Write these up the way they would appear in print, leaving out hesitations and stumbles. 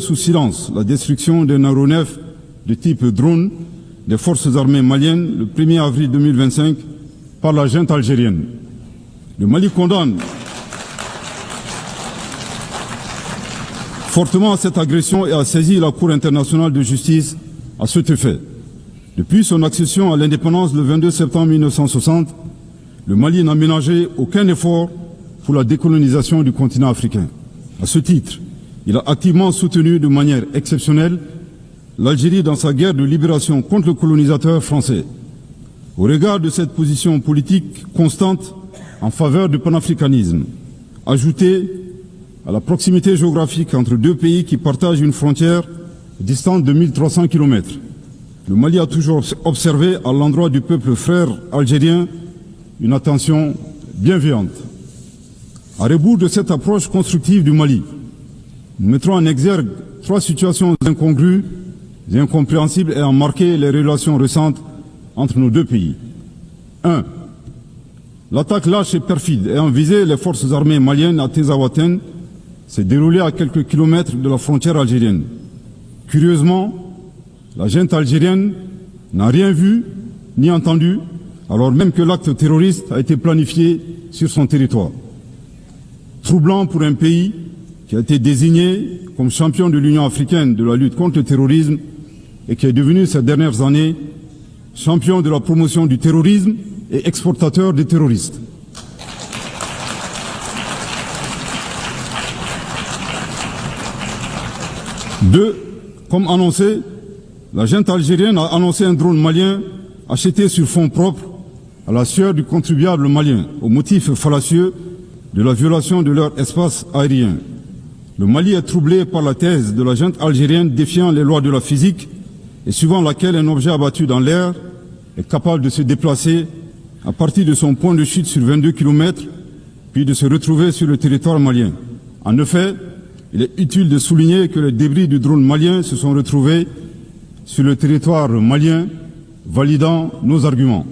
sous silence la destruction d'un aéronef de type drone des forces armées maliennes le 1er avril 2025 par la junte algérienne. Le Mali condamne fortement cette agression et a saisi la Cour internationale de justice à cet effet. Depuis son accession à l'indépendance le 22 septembre 1960, le Mali n'a ménagé aucun effort pour la décolonisation du continent africain. À ce titre, il a activement soutenu de manière exceptionnelle l'Algérie dans sa guerre de libération contre le colonisateur français. Au regard de cette position politique constante en faveur du panafricanisme, ajoutée à la proximité géographique entre deux pays qui partagent une frontière distante de 1300 km, le Mali a toujours observé à l'endroit du peuple frère algérien une attention bienveillante. À rebours de cette approche constructive du Mali, nous mettrons en exergue trois situations incongrues et incompréhensibles ayant marqué les relations récentes entre nos deux pays. 1. L'attaque lâche et perfide ayant visé les forces armées maliennes à Tezawaten s'est déroulée à quelques kilomètres de la frontière algérienne. Curieusement, la junte algérienne n'a rien vu ni entendu, alors même que l'acte terroriste a été planifié sur son territoire. Troublant pour un pays qui a été désigné comme champion de l'Union africaine de la lutte contre le terrorisme et qui est devenu ces dernières années champion de la promotion du terrorisme et exportateur des terroristes. Deux, comme annoncé, la junte algérienne a annoncé un drone malien acheté sur fonds propres à la sueur du contribuable malien au motif fallacieux de la violation de leur espace aérien. Le Mali est troublé par la thèse de la junte algérienne défiant les lois de la physique et suivant laquelle un objet abattu dans l'air est capable de se déplacer à partir de son point de chute sur 22 km, puis de se retrouver sur le territoire malien. En effet, il est utile de souligner que les débris du drone malien se sont retrouvés sur le territoire malien, validant nos arguments.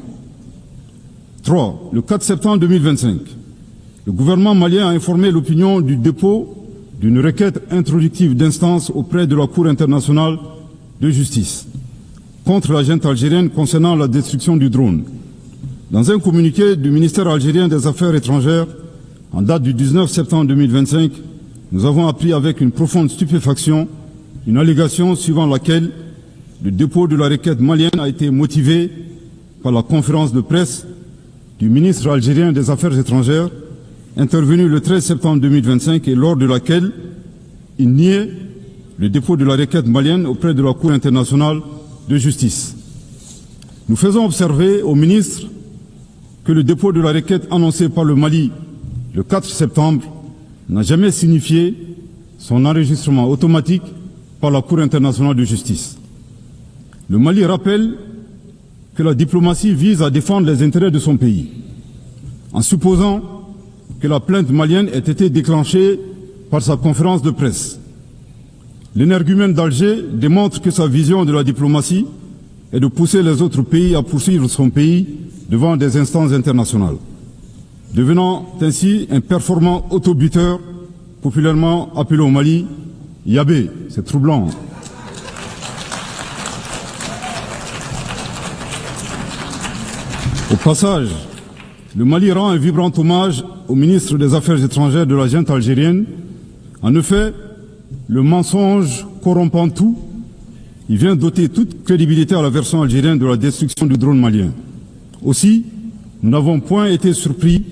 3. Le 4 septembre 2025, le gouvernement malien a informé l'opinion du dépôt d'une requête introductive d'instance auprès de la Cour internationale de justice contre la junte algérienne concernant la destruction du drone. Dans un communiqué du ministère algérien des Affaires étrangères, en date du 19 septembre 2025, nous avons appris avec une profonde stupéfaction une allégation suivant laquelle le dépôt de la requête malienne a été motivé par la conférence de presse du ministre algérien des Affaires étrangères, intervenue le 13 septembre 2025 et lors de laquelle il niait le dépôt de la requête malienne auprès de la Cour internationale de justice. Nous faisons observer au ministre que le dépôt de la requête annoncé par le Mali le 4 septembre n'a jamais signifié son enregistrement automatique par la Cour internationale de justice. Le Mali rappelle que la diplomatie vise à défendre les intérêts de son pays. En supposant que la plainte malienne ait été déclenchée par sa conférence de presse, l'énergumène d'Alger démontre que sa vision de la diplomatie est de pousser les autres pays à poursuivre son pays devant des instances internationales, devenant ainsi un performant autobuteur, populairement appelé au Mali Yabé. C'est troublant. Au passage, le Mali rend un vibrant hommage au ministre des Affaires étrangères de la junte algérienne. En effet, le mensonge corrompant tout, il vient doter toute crédibilité à la version algérienne de la destruction du drone malien. Aussi, nous n'avons point été surpris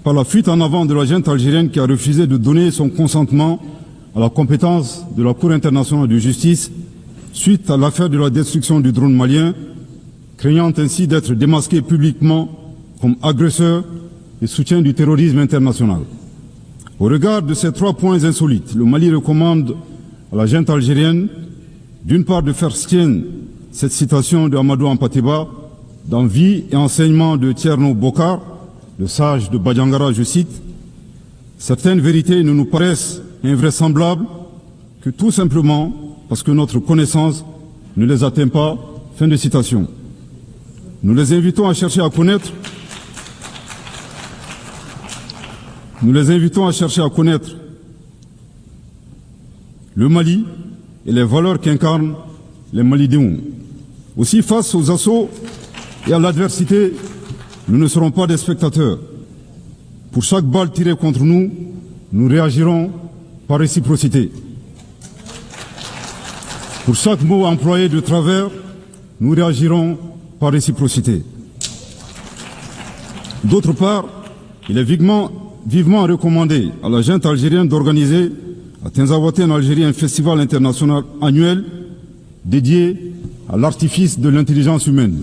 par la fuite en avant de la junte algérienne qui a refusé de donner son consentement à la compétence de la Cour internationale de justice suite à l'affaire de la destruction du drone malien, craignant ainsi d'être démasqué publiquement comme agresseur et soutien du terrorisme international. Au regard de ces trois points insolites, le Mali recommande à la junte algérienne, d'une part, de faire sienne cette citation de Amadou Hampâté-Bâ dans Vie et enseignement de Thierno Bokar, le sage de Badiangara, je cite, « Certaines vérités ne nous paraissent invraisemblables que tout simplement parce que notre connaissance ne les atteint pas. » Fin de citation. Nous les invitons à chercher à connaître le Mali et les valeurs qu'incarnent les Malidéons. Aussi, face aux assauts et à l'adversité, nous ne serons pas des spectateurs. Pour chaque balle tirée contre nous, nous réagirons par réciprocité. Pour chaque mot employé de travers, nous réagirons par réciprocité. D'autre part, il est vivement recommandé à la junte algérienne d'organiser à Tinzaouaté en Algérie un festival international annuel dédié à l'artifice de l'intelligence humaine.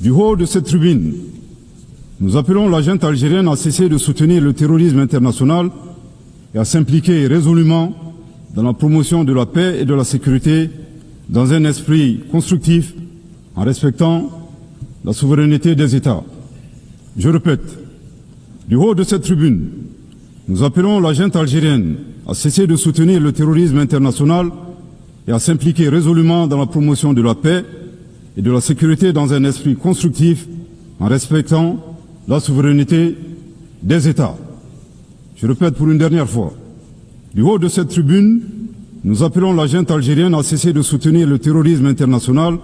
Du haut de cette tribune, nous appelons la junte algérienne à cesser de soutenir le terrorisme international et à s'impliquer résolument dans la promotion de la paix et de la sécurité dans un esprit constructif en respectant la souveraineté des États. Je répète, du haut de cette tribune, nous appelons la junte algérienne à cesser de soutenir le terrorisme international et à s'impliquer résolument dans la promotion de la paix et de la sécurité dans un esprit constructif en respectant la souveraineté des États. Je répète pour une dernière fois, du haut de cette tribune, nous appelons la junte algérienne à cesser de soutenir le terrorisme international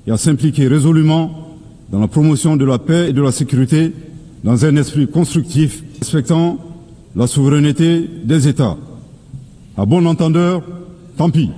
et à s'impliquer résolument dans la promotion de la paix et de la sécurité dans un esprit constructif respectant la souveraineté des États. À bon entendeur, tant pis.